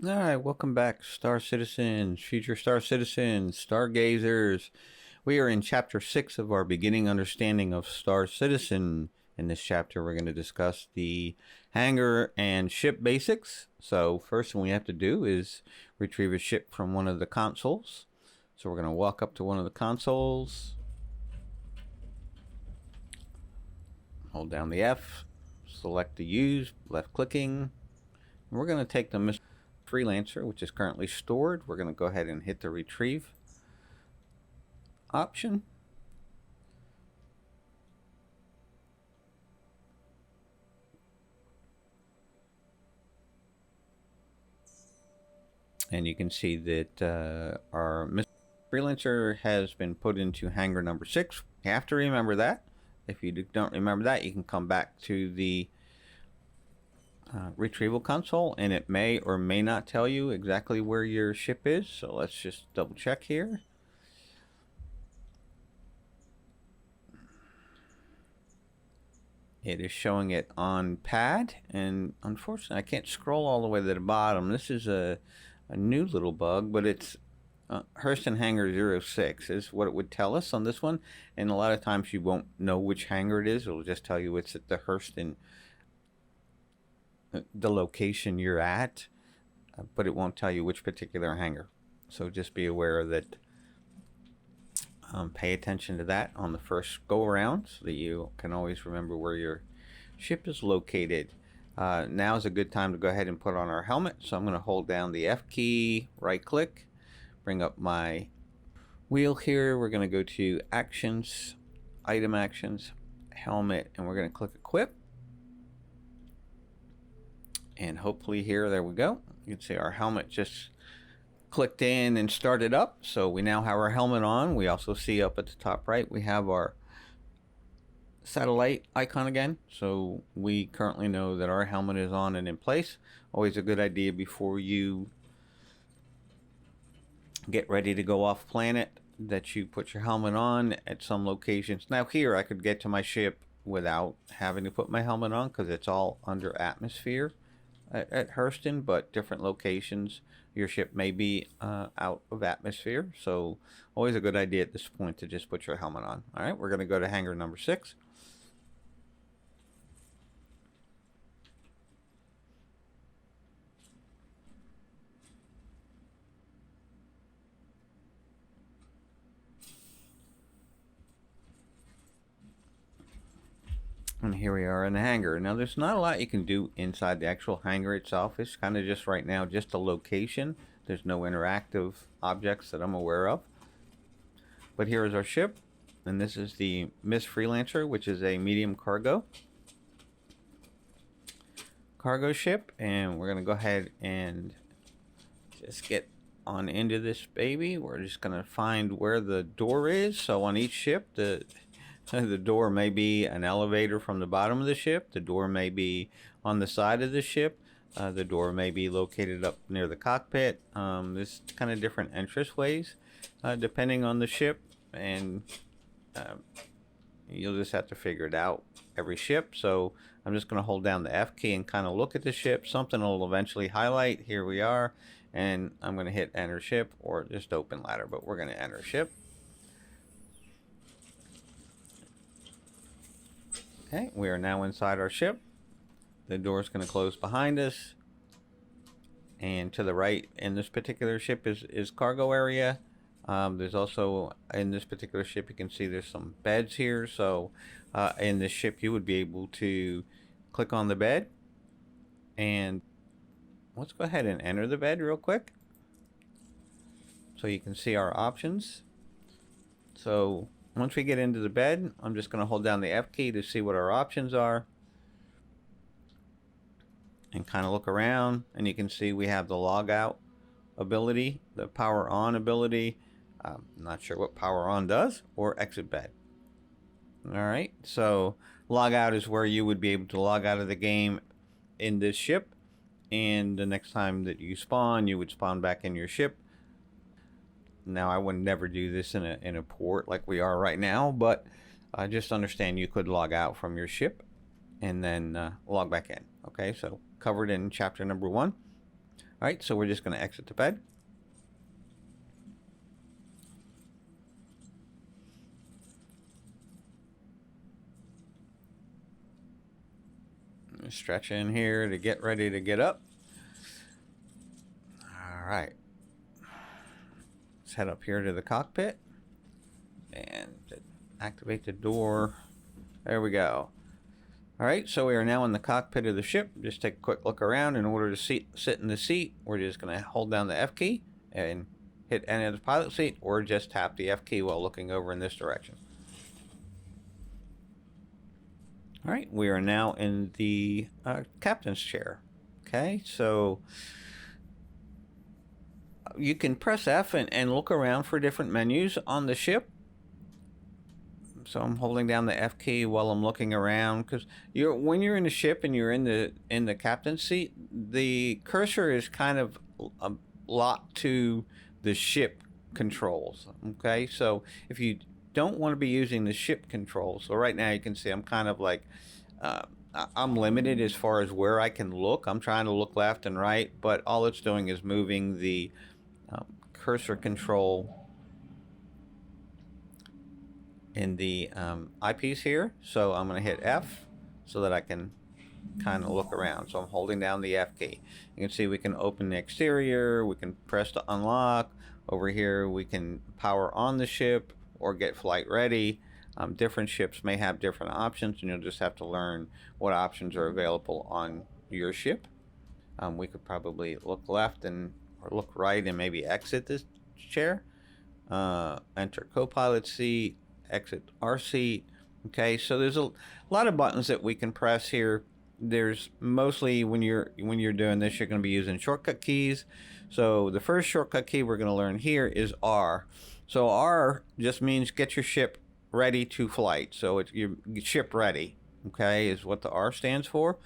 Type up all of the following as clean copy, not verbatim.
All right, welcome back, Star Citizens, future Star Citizens, Stargazers. We are in Chapter 6 of our beginning understanding of Star Citizen. In this chapter, we're going to discuss the hangar and ship basics. So, first thing we have to do is retrieve a ship from one of the consoles. So, we're going to walk up to one of the consoles, hold down the F, select the use, left clicking. We're going to take the Freelancer, which is currently stored. We're going to go ahead and hit the retrieve option. And you can see that our Freelancer has been put into hangar number 6. You have to remember that. If you don't remember that, you can come back to the retrieval console and it may or may not tell you exactly where your ship is. So let's just double check here. It is showing it on pad, and unfortunately I can't scroll all the way to the bottom. This is a new little bug, but it's Hurston Hangar 06 is what it would tell us on this one, and a lot of times you won't know which hangar it is. It'll just tell you it's at the Hurston, the location you're at, but it won't tell you which particular hangar. So just be aware that pay attention to that on the first go around so that you can always remember where your ship is located. Now is a good time to go ahead and put on our helmet. So I'm going to hold down the F key, right click, bring up my wheel here. We're going to go to actions, item actions, helmet, and we're going to click equip. And hopefully here, there we go. You can see our helmet just clicked in and started up. So we now have our helmet on. We also see up at the top right, we have our satellite icon again. So we currently know that our helmet is on and in place. Always a good idea before you get ready to go off planet that you put your helmet on at some locations. Now here I could get to my ship without having to put my helmet on because it's all under atmosphere at Hurston, but different locations your ship may be out of atmosphere, so always a good idea at this point to just put your helmet on. All right, we're going to go to hangar number 6. And here we are in the hangar. Now there's not a lot you can do inside the actual hangar itself. It's kind of just right now just a location. There's no interactive objects that I'm aware of. But here is our ship, and this is the Miss Freelancer, which is a medium cargo ship, and we're gonna go ahead and just get on into this baby. We're just gonna find where the door is. So on each ship, the door may be an elevator from the bottom of the ship. The door may be on the side of the ship. The door may be located up near the cockpit. There's kind of different entrance ways depending on the ship, and you'll just have to figure it out every ship. So I'm just going to hold down the F key and kind of look at the ship. Something will eventually highlight. Here we are, and I'm going to hit enter ship or just open ladder, but we're going to enter ship. Okay, we are now inside our ship. The door is going to close behind us. And to the right in this particular ship is cargo area. There's also, in this particular ship, you can see there's some beds here. So in this ship, you would be able to click on the bed. And let's go ahead and enter the bed real quick, so you can see our options. So once we get into the bed, I'm just going to hold down the F key to see what our options are and kind of look around, and you can see we have the log out ability, the power on ability. I'm not sure what power on does, or exit bed. All right, so log out is where you would be able to log out of the game in this ship, and the next time that you spawn, you would spawn back in your ship. Now I would never do this in a port like we are right now, but just understand you could log out from your ship and then log back in. Okay, so covered in chapter number 1. All right, so we're just going to exit the bed. Stretch in here to get ready to get up. All right. Let's head up here to the cockpit and activate the door. There we go. All right, so we are now in the cockpit of the ship. Just take a quick look around. In order to sit in the seat, we're just going to hold down the F key and hit any of the pilot seat, or just tap the F key while looking over in this direction. All right, we are now in the captain's chair. Okay, so you can press F and look around for different menus on the ship. So I'm holding down the F key while I'm looking around, because when you're in the ship and you're in the captain's seat, the cursor is kind of locked to the ship controls. Okay, so if you don't want to be using the ship controls, so right now you can see I'm kind of like I'm limited as far as where I can look. I'm trying to look left and right, but all it's doing is moving the cursor control in the eyepiece here. So I'm going to hit F so that I can kind of look around. So I'm holding down the F key. You can see we can open the exterior, we can press to unlock. Over here we can power on the ship or get flight ready. Different ships may have different options, and you'll just have to learn what options are available on your ship. We could probably look left or look right and maybe exit this chair. Enter co-pilot seat, exit our seat. Okay, so there's a lot of buttons that we can press here. There's mostly when you're doing this, you're going to be using shortcut keys. So the first shortcut key we're going to learn here is R. So R just means get your ship ready to flight. So it's your ship ready. Okay, is what the R stands for.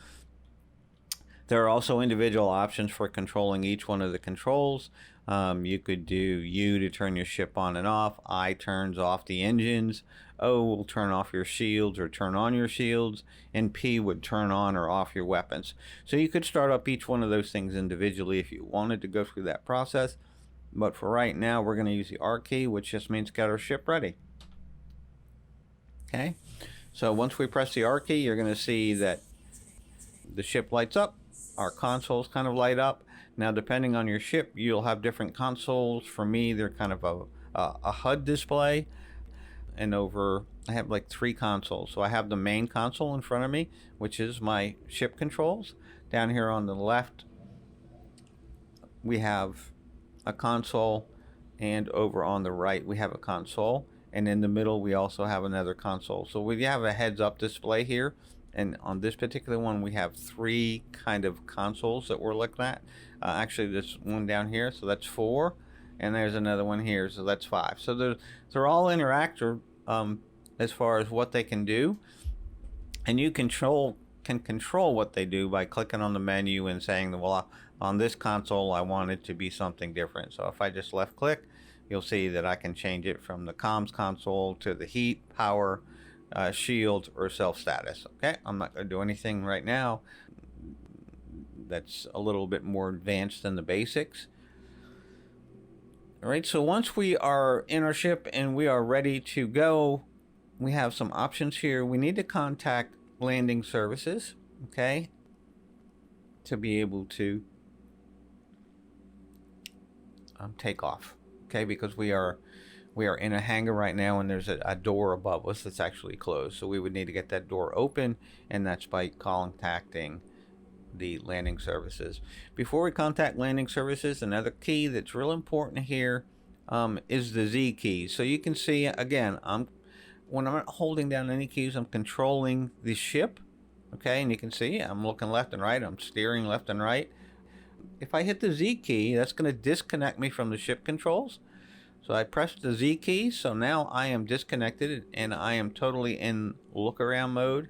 There are also individual options for controlling each one of the controls. You could do U to turn your ship on and off. I turns off the engines. O will turn off your shields or turn on your shields. And P would turn on or off your weapons. So you could start up each one of those things individually if you wanted to go through that process. But for right now, we're going to use the R key, which just means get our ship ready. Okay, so once we press the R key, you're going to see that the ship lights up. Our consoles kind of light up. Now, depending on your ship, you'll have different consoles. For me, they're kind of a HUD display. And I have like 3 consoles. So I have the main console in front of me, which is my ship controls. Down here on the left, we have a console. And over on the right, we have a console. And in the middle, we also have another console. So we have a heads-up display here. And on this particular one, we have 3 kind of consoles that we're looking at. Actually, this one down here, so that's 4. And there's another one here, so that's 5. So they're all interactive as far as what they can do. And you can control what they do by clicking on the menu and saying, well, on this console, I want it to be something different. So if I just left-click, you'll see that I can change it from the comms console to the heat, power, shield, or self status. Okay, I'm not going to do anything right now that's a little bit more advanced than the basics. All right, so once we are in our ship and we are ready to go, we have some options here. We need to contact landing services, okay, to be able to take off. Okay, because we are in a hangar right now, and there's a door above us that's actually closed. So we would need to get that door open, and that's by contacting the landing services. Before we contact landing services, another key that's real important here is the Z key. So you can see, again, when I'm not holding down any keys, I'm controlling the ship. Okay, and you can see I'm looking left and right. I'm steering left and right. If I hit the Z key, that's going to disconnect me from the ship controls. So I pressed the Z key, so now I am disconnected and I am totally in look around mode.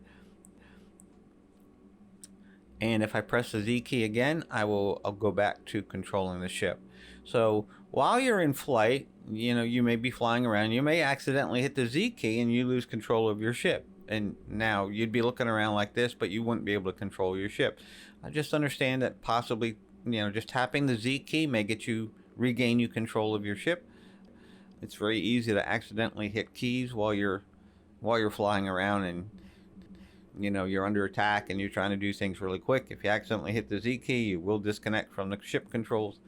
And if I press the Z key again, I'll go back to controlling the ship. So while you're in flight, you may be flying around, you may accidentally hit the Z key and you lose control of your ship. And now you'd be looking around like this, but you wouldn't be able to control your ship. I just understand that possibly just tapping the Z key may get you regain you control of your ship. It's very easy to accidentally hit keys while you're flying around, and you're under attack and you're trying to do things really quick. If you accidentally hit the Z key, you will disconnect from the ship controls.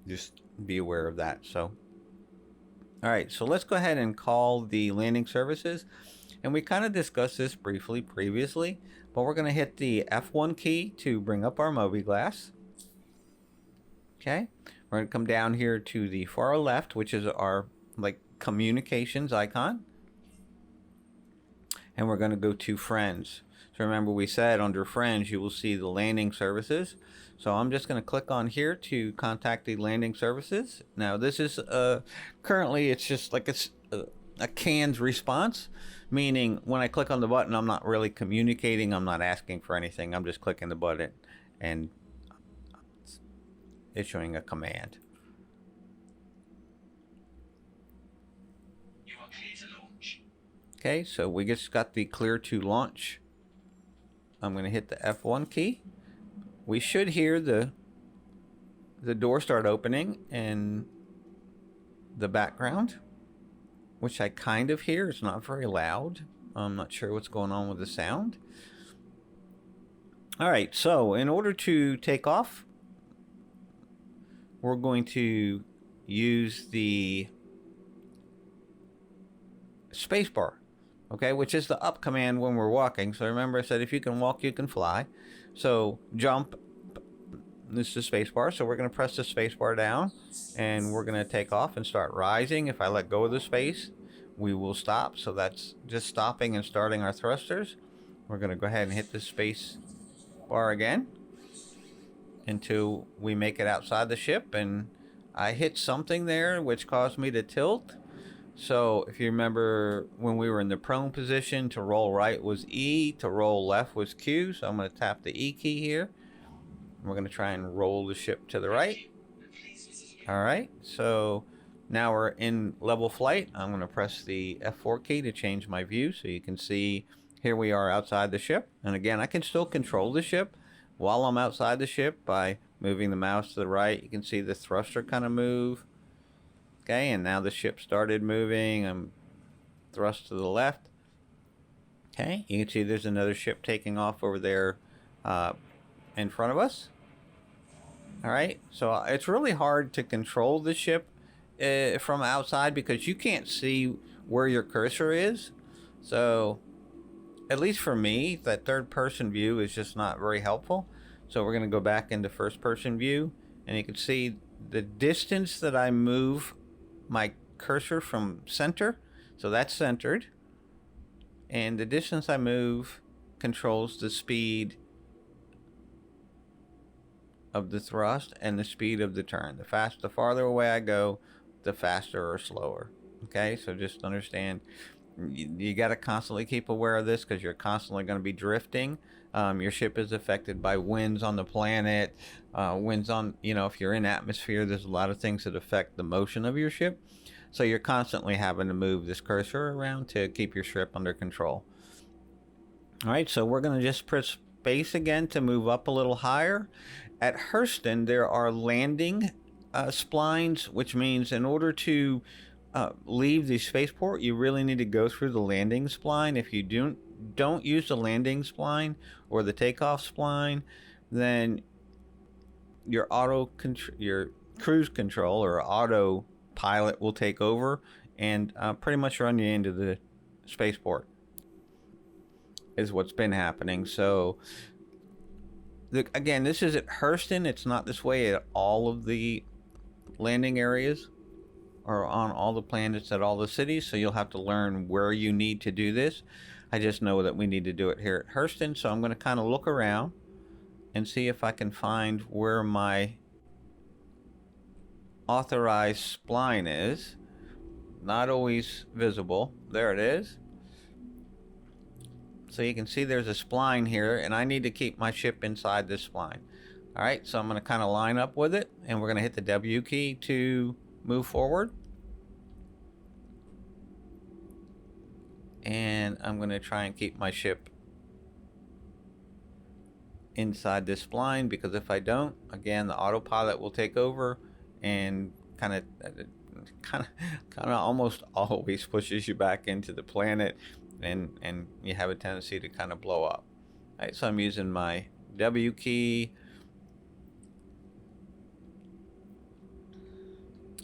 Just be aware of that. So, all right, so let's go ahead and call the landing services. And we kind of discussed this briefly previously, but we're going to hit the F1 key to bring up our mobiGlas. Okay, we're going to come down here to the far left, which is our communications icon. And we're going to go to friends. So remember, we said under friends you will see the landing services. So I'm just going to click on here to contact the landing services. Now this is currently it's just like a canned response, meaning when I click on the button, I'm not really communicating, I'm not asking for anything, I'm just clicking the button and issuing a command. You are clear to launch. Okay, so we just got the clear to launch. I'm going to hit the F1 key. We should hear the door start opening in the background, which I kind of hear. It's not very loud. I'm not sure what's going on with the sound. All right, so in order to take off, we're going to use the spacebar, okay, which is the up command when we're walking. So remember I said if you can walk, you can fly. So jump, this is the spacebar. So we're going to press the spacebar down and we're going to take off and start rising. If I let go of the space, we will stop. So that's just stopping and starting our thrusters. We're going to go ahead and hit the space bar again until we make it outside the ship. And I hit something there which caused me to tilt. So if you remember when we were in the prone position, to roll right was E, to roll left was Q. So I'm going to tap the E key here. We're going to try and roll the ship to the right. All right, so now we're in level flight. I'm going to press the F4 key to change my view so you can see here we are outside the ship. And again, I can still control the ship while I'm outside the ship by moving the mouse to the right. You can see the thruster kind of move. Okay, and now the ship started moving. I'm thrust to the left. Okay, you can see there's another ship taking off over there in front of us. All right, so it's really hard to control the ship from outside because you can't see where your cursor is. So at least for me, that third person view is just not very helpful. So we're going to go back into first person view, and you can see the distance that I move my cursor from center. So that's centered. And the distance I move controls the speed of the thrust and the speed of the turn. The farther away I go, the faster or slower. Okay, so just understand you got to constantly keep aware of this because you're constantly going to be drifting. Your ship is affected by winds on the planet, winds on, if you're in atmosphere, there's a lot of things that affect the motion of your ship. So you're constantly having to move this cursor around to keep your ship under control. All right, so we're going to just press space again to move up a little higher. At Hurston, there are landing splines, which means in order to leave the spaceport, you really need to go through the landing spline. If you don't use the landing spline or the takeoff spline, then your cruise control or autopilot will take over and pretty much run you into the spaceport. Is what's been happening. So again, this is at Hurston. It's not this way at all of the landing areas or on all the planets at all the cities. So you'll have to learn where you need to do this. I just know that we need to do it here at Hurston. So I'm going to kind of look around and see if I can find where my authorized spline is. Not always visible. There it is. So you can see there's a spline here, and I need to keep my ship inside this spline. All right, so I'm going to kind of line up with it, and we're going to hit the W key to move forward. And I'm going to try and keep my ship inside this spline, because if I don't, again, the autopilot will take over and kind of almost always pushes you back into the planet, and you have a tendency to kind of blow up. All right, so I'm using my W key,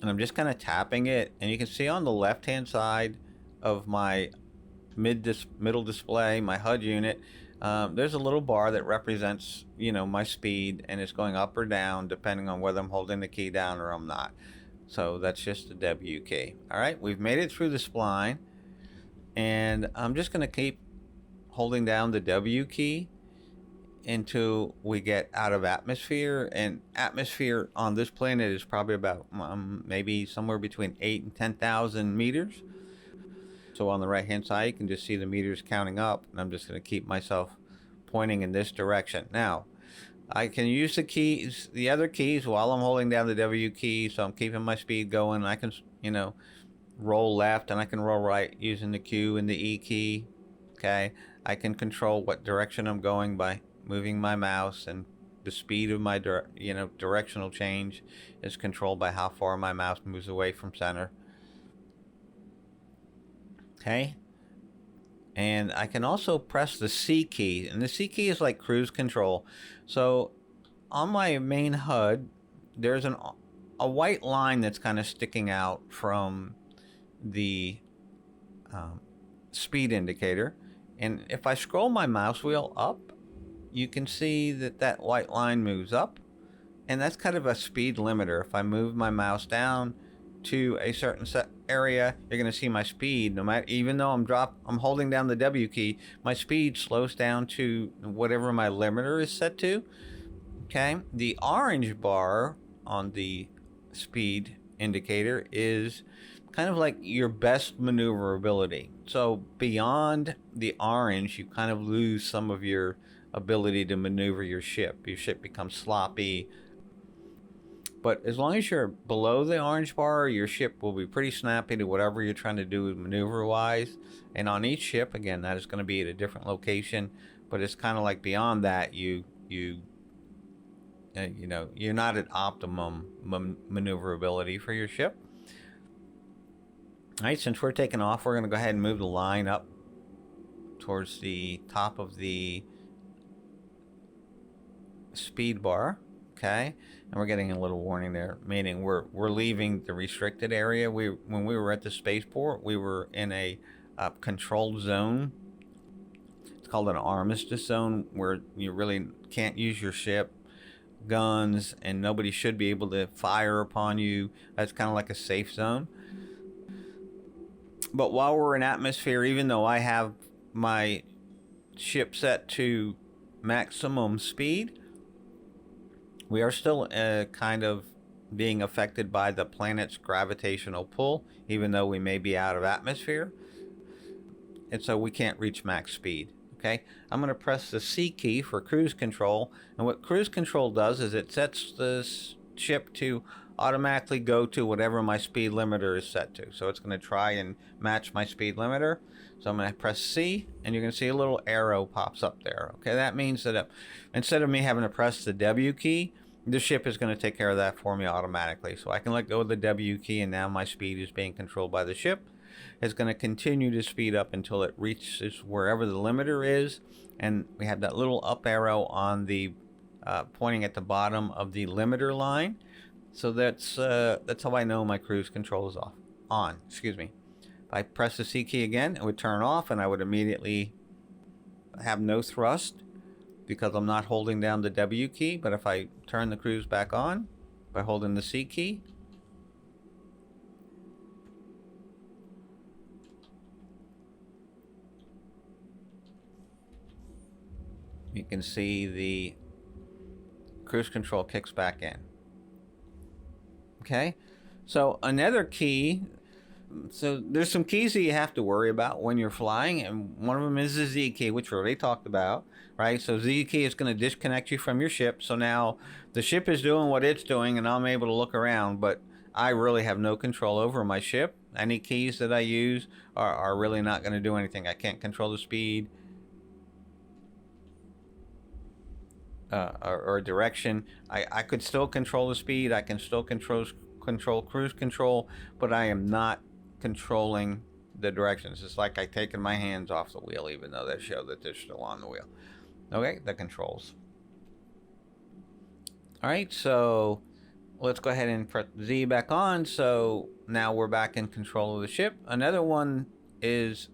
and I'm just kind of tapping it, and you can see on the left hand side of my middle display, my HUD unit, there's a little bar that represents, my speed, and it's going up or down depending on whether I'm holding the key down or I'm not. So that's just the W key. All right, we've made it through the spline, and I'm just going to keep holding down the W key until we get out of atmosphere. And atmosphere on this planet is probably about maybe somewhere between 8 and 10,000 meters. So on the right hand side, you can just see the meters counting up, and I'm just going to keep myself pointing in this direction. Now, I can use the other keys while I'm holding down the W key, so I'm keeping my speed going. I can, roll left, and I can roll right using the Q and the E key. Okay, I can control what direction I'm going by moving my mouse, and the speed of my directional change is controlled by how far my mouse moves away from center. Okay, and I can also press the C key, and the C key is like cruise control. So on my main HUD, there's a white line that's kind of sticking out from the speed indicator, and if I scroll my mouse wheel up, you can see that white line moves up, and that's kind of a speed limiter. If I move my mouse down to a certain area, you're going to see my speed, even though I'm holding down the W key, my speed slows down to whatever my limiter is set to. Okay, the orange bar on the speed indicator is kind of like your best maneuverability. So beyond the orange, you kind of lose some of your ability to maneuver your ship. Your ship becomes sloppy. But as long as you're below the orange bar, your ship will be pretty snappy to whatever you're trying to do maneuver-wise. And on each ship, again, that is going to be at a different location. But it's kind of like beyond that, you're not at optimum maneuverability for your ship. All right, since we're taking off, we're going to go ahead and move the line up towards the top of the speed bar. Okay, and we're getting a little warning there, meaning we're leaving the restricted area. When we were at the spaceport, we were in a controlled zone. It's called an armistice zone, where you really can't use your ship, guns, and nobody should be able to fire upon you. That's kind of like a safe zone. But while we're in atmosphere, even though I have my ship set to maximum speed, we are still kind of being affected by the planet's gravitational pull, even though we may be out of atmosphere. And so we can't reach max speed. Okay, I'm going to press the C key for cruise control. And what cruise control does is it sets the ship to automatically go to whatever my speed limiter is set to. So it's going to try and match my speed limiter. So I'm going to press C, and you're going to see a little arrow pops up there. Okay, that means that instead of me having to press the W key, the ship is going to take care of that for me automatically. So I can let go of the W key, and now my speed is being controlled by the ship. It's going to continue to speed up until it reaches wherever the limiter is, and we have that little up arrow on the pointing at the bottom of the limiter line. So that's how I know my cruise control is on. Excuse me. If I press the C key again, it would turn off, and I would immediately have no thrust because I'm not holding down the W key. But if I turn the cruise back on by holding the C key, you can see the cruise control kicks back in. Okay, so another key. So there's some keys that you have to worry about when you're flying, and one of them is the Z key, which we already talked about, right? So Z key is going to disconnect you from your ship. So now the ship is doing what it's doing, and I'm able to look around, but I really have no control over my ship. Any keys that I use are really not going to do anything. I can't control the speed or direction. I could still control the speed. I can still control cruise control, but I am not controlling the directions. It's like I've taken my hands off the wheel, even though they show that they're still on the wheel. Okay, the controls. All right, so let's go ahead and put Z back on. So now we're back in control of the ship. Another one is,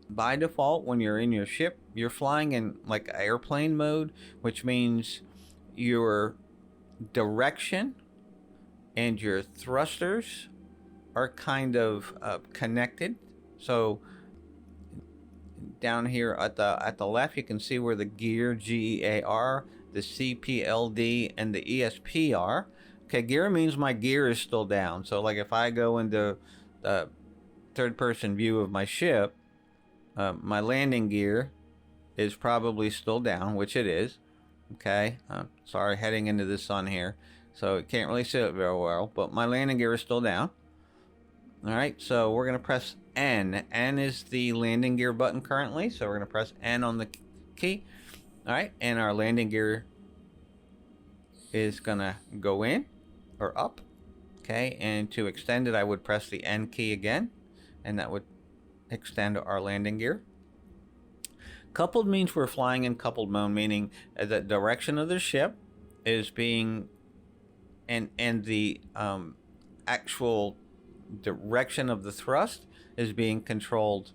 by default, when you're in your ship, you're flying in like airplane mode, which means your direction and your thrusters are kind of connected. So down here at the left, you can see where the gear GEAR, the CPLD, and the ESP are. Okay, gear means my gear is still down. So like if I go into the third person view of my ship, my landing gear is probably still down, which it is. Okay, sorry, heading into the sun here, so it can't really see it very well, but my landing gear is still down. All right, so we're going to press N. N is the landing gear button currently, so we're going to press N on the key. All right, and our landing gear is going to go in or up. Okay, and to extend it, I would press the N key again, and that would extend our landing gear. Coupled means we're flying in coupled mode, meaning the direction of the ship is being, and the actual direction of the thrust is being controlled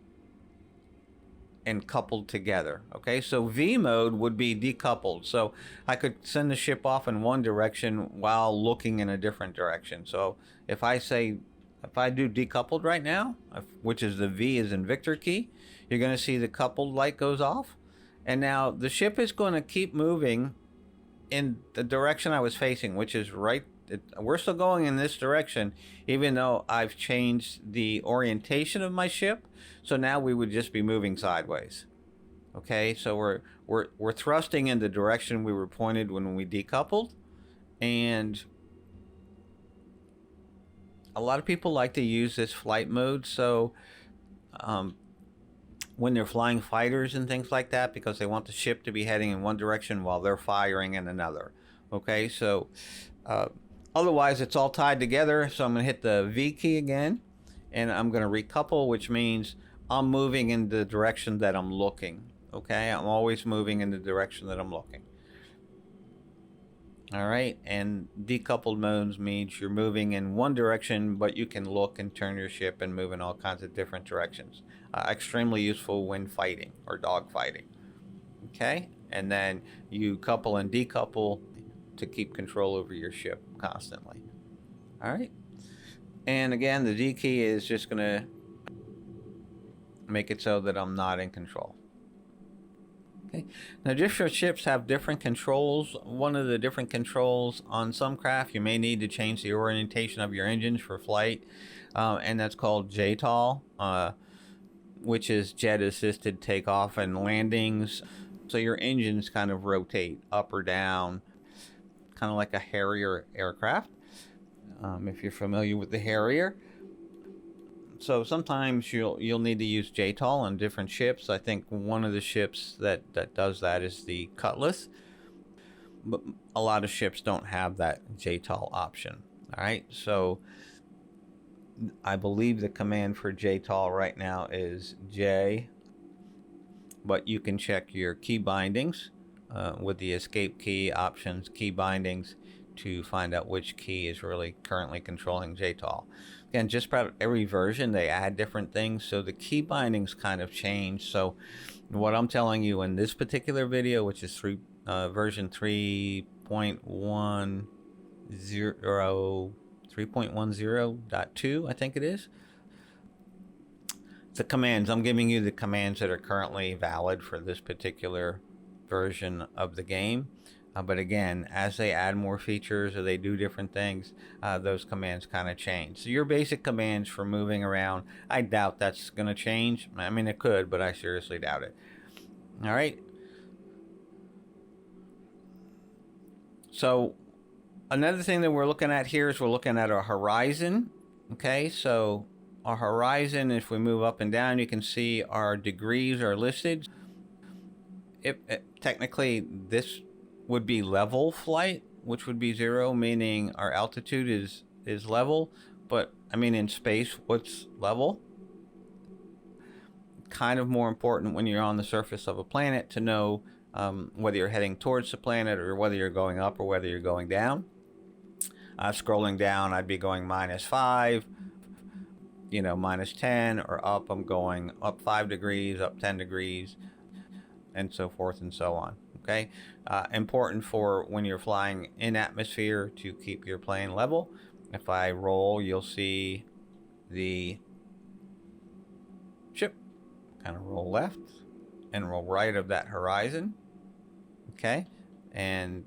and coupled together. Okay, so V mode would be decoupled. So I could send the ship off in one direction while looking in a different direction. So if I do decoupled right now, which is the V is in Victor key, you're going to see the coupled light goes off. And now the ship is going to keep moving in the direction I was facing, which is right. We're still going in this direction, even though I've changed the orientation of my ship. So now we would just be moving sideways. Okay, so we're thrusting in the direction we were pointed when we decoupled. And a lot of people like to use this flight mode. So when they're flying fighters and things like that, because they want the ship to be heading in one direction while they're firing in another. Okay, so otherwise it's all tied together. So I'm going to hit the V key again, and I'm going to recouple, which means I'm moving in the direction that I'm looking. Okay, I'm always moving in the direction that I'm looking. All right, and decoupled modes means you're moving in one direction, but you can look and turn your ship and move in all kinds of different directions. Extremely useful when fighting or dog fighting. Okay, and then you couple and decouple to keep control over your ship constantly. All right, and again, the D key is just going to make it so that I'm not in control. Okay. Now, different ships have different controls. One of the different controls on some craft, you may need to change the orientation of your engines for flight, and that's called Jtol, which is jet assisted takeoff and landings. So your engines kind of rotate up or down, kind of like a Harrier aircraft, if you're familiar with the Harrier. So sometimes you'll need to use Jtol on different ships. I think one of the ships that does that is the Cutlass, but a lot of ships don't have that Jtol option. All right, so I believe the command for Jtol right now is J, but you can check your key bindings with the escape key options, key bindings, to find out which key is really currently controlling Jtol. Again, just about every version they add different things, so the key bindings kind of change. So what I'm telling you in this particular video, which is version 3.10.2, I think it is, the commands, I'm giving you the commands that are currently valid for this particular version of the game. But again, as they add more features or they do different things, those commands kind of change. So your basic commands for moving around, I doubt that's going to change. I mean, it could, but I seriously doubt it. All right. So another thing that we're looking at here is we're looking at our horizon. Okay, so our horizon, if we move up and down, you can see our degrees are listed. Technically, this would be level flight, which would be 0, meaning our altitude is level. But I mean, in space, what's level? Kind of more important when you're on the surface of a planet to know whether you're heading towards the planet or whether you're going up or whether you're going down. Scrolling down, I'd be going -5, -10, or up, I'm going up 5 degrees, up 10 degrees, and so forth and so on. Okay, important for when you're flying in atmosphere to keep your plane level. If I roll, you'll see the ship kind of roll left and roll right of that horizon. Okay, and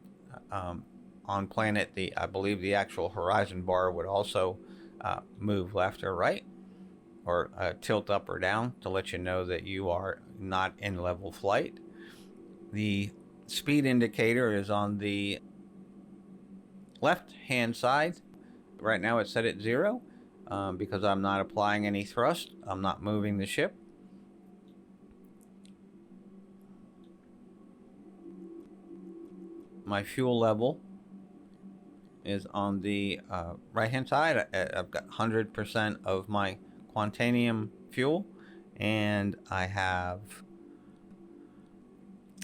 on planet, I believe the actual horizon bar would also move left or right, or tilt up or down to let you know that you are not in level flight. The speed indicator is on the left hand side. Right now it's set at 0 because I'm not applying any thrust. I'm not moving the ship. My fuel level is on the right hand side. I've got 100% of my Quantanium fuel, and I have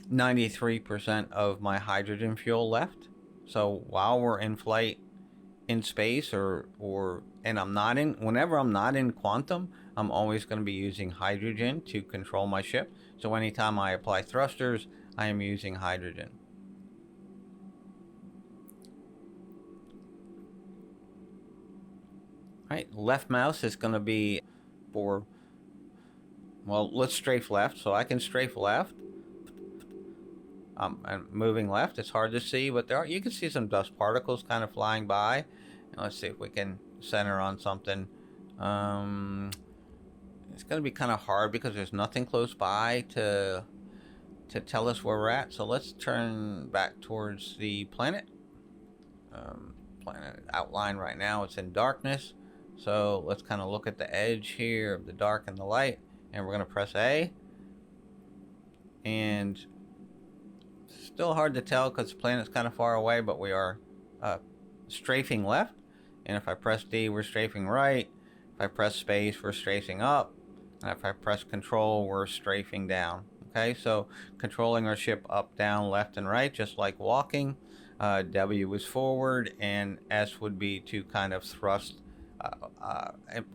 93% of my hydrogen fuel left. So while we're in flight in space, and whenever I'm not in quantum, I'm always going to be using hydrogen to control my ship. So anytime I apply thrusters, I am using hydrogen. Right, left mouse is going to be for, well, let's strafe left. So I can strafe left. I'm moving left. It's hard to see, but you can see some dust particles kind of flying by. And let's see if we can center on something. It's going to be kind of hard because there's nothing close by to tell us where we're at. So let's turn back towards the planet. Planet outline right now, it's in darkness. So let's kind of look at the edge here of the dark and the light, and we're going to press A. And still hard to tell because the planet's kind of far away, but we are strafing left. And if I press D, we're strafing right. If I press space, we're strafing up. And if I press control, we're strafing down. Okay, so controlling our ship up, down, left, and right, just like walking. W is forward, and S would be to kind of thrust,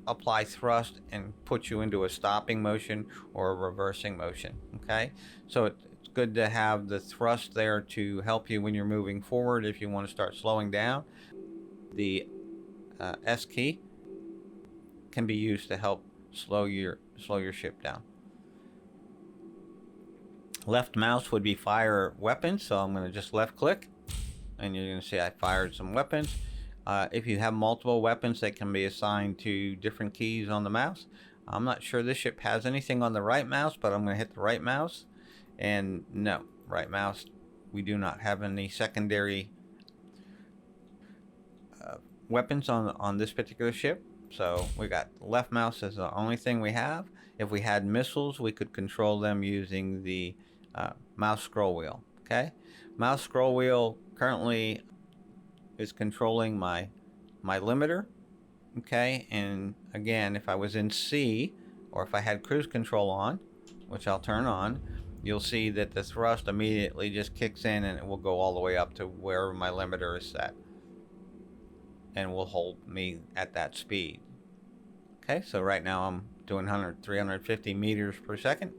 apply thrust and put you into a stopping motion or a reversing motion. Okay, so it's good to have the thrust there to help you when you're moving forward. If you want to start slowing down, the S key can be used to help slow your ship down. Left mouse would be fire weapons, so I'm going to just left click, and you're going to see I fired some weapons. If you have multiple weapons, they can be assigned to different keys on the mouse. I'm not sure this ship has anything on the right mouse, but I'm going to hit the right mouse. And no, right mouse, we do not have any secondary weapons on this particular ship. So we got left mouse as the only thing we have. If we had missiles, we could control them using the mouse scroll wheel. Okay, mouse scroll wheel currently is controlling my limiter. Okay, and again, if I was in C, or if I had cruise control on, which I'll turn on, you'll see that the thrust immediately just kicks in, and it will go all the way up to where my limiter is set, and will hold me at that speed. Okay, so right now I'm doing 350 meters per second.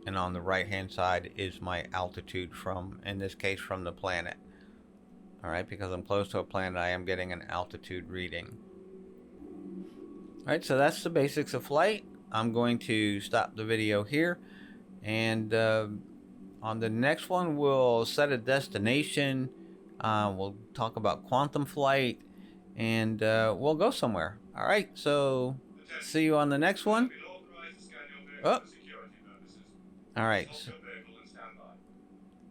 And on the right hand side is my altitude from, in this case, from the planet. Alright, because I'm close to a planet, I am getting an altitude reading. Alright, so that's the basics of flight. I'm going to stop the video here, and on the next one we'll set a destination, we'll talk about quantum flight, and we'll go somewhere. Alright, so see you on the next one. Oh. Alright,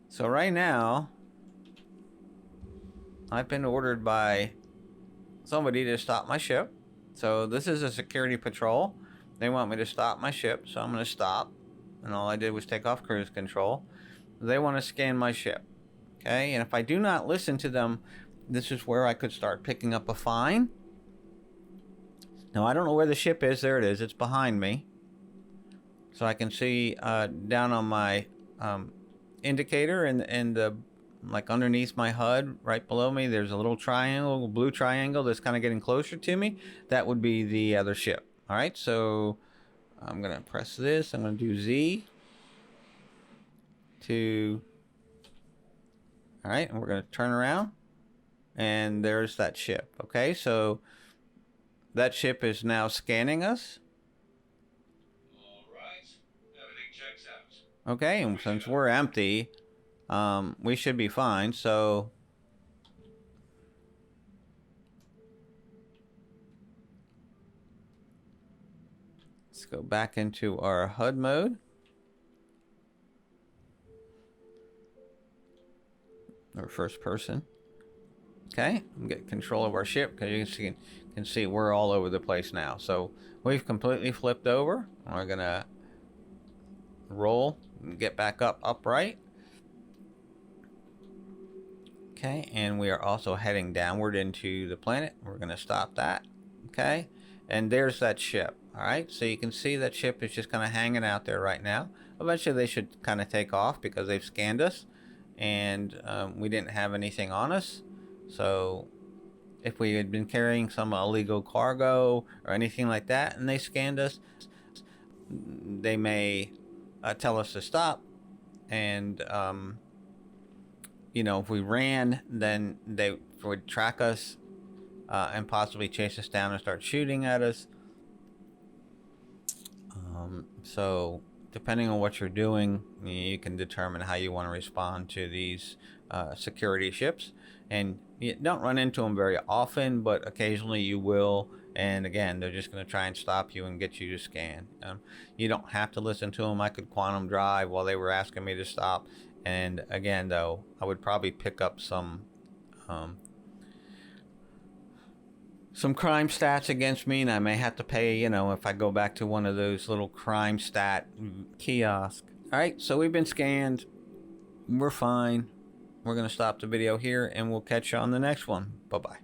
so right now I've been ordered by somebody to stop my ship. So this is a security patrol, They want me to stop my ship, so I'm going to stop. And all I did was take off cruise control. They want to scan my ship. Okay, and if I do not listen to them, this is where I could start picking up a fine. Now, I don't know where the ship is. There it is. It's behind me. So I can see down on my indicator and the like underneath my HUD, right below me, there's a little triangle, blue triangle that's kind of getting closer to me. That would be the other ship. All right, so I'm going to press this. I'm going to do Z to... All right, and we're going to turn around. And there's that ship. Okay, so that ship is now scanning us. All right, everything checks out. Okay, and since we're empty, we should be fine. So let's go back into our HUD mode. Or first person. Okay, I'm getting control of our ship because you can see we're all over the place now. So we've completely flipped over. We're gonna roll and get back up upright. Okay, and we are also heading downward into the planet. We're gonna stop that. Okay, and there's that ship. All right, so you can see that ship is just kind of hanging out there right now. Eventually they should kind of take off because they've scanned us, and we didn't have anything on us. So if we had been carrying some illegal cargo or anything like that and they scanned us, they may tell us to stop. And, you know, if we ran, then they would track us and possibly chase us down and start shooting at us. So depending on what you're doing, you can determine how you want to respond to these security ships. And you don't run into them very often, but occasionally you will. And again, they're just going to try and stop you and get you to scan. You don't have to listen to them. I could quantum drive while they were asking me to stop. And again, though, I would probably pick up some crime stats against me, and I may have to pay, you know, if I go back to one of those little crime stat kiosks. All right, so we've been scanned. We're fine. We're going to stop the video here, and we'll catch you on the next one. Bye-bye.